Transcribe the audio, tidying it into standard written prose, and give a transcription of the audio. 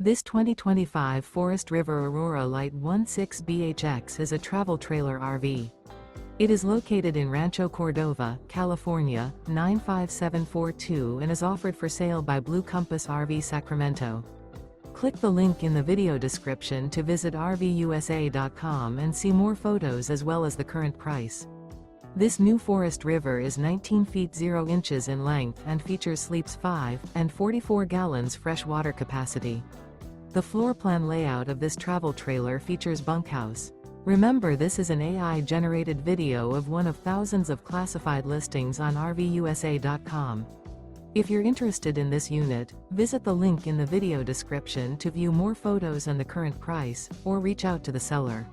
This 2025 Forest River Aurora Light 16BHX is a travel trailer RV. It is located in Rancho Cordova, California, 95742 and is offered for sale by Blue Compass RV Sacramento. Click the link in the video description to visit RVUSA.com and see more photos as well as the current price. This new Forest River is 19 feet 0 inches in length and features sleeps 5 and 44 gallons fresh water capacity. The floor plan layout of this travel trailer features bunkhouse. Remember, this is an AI-generated video of one of thousands of classified listings on RVUSA.com. If you're interested in this unit, visit the link in the video description to view more photos and the current price, or reach out to the seller.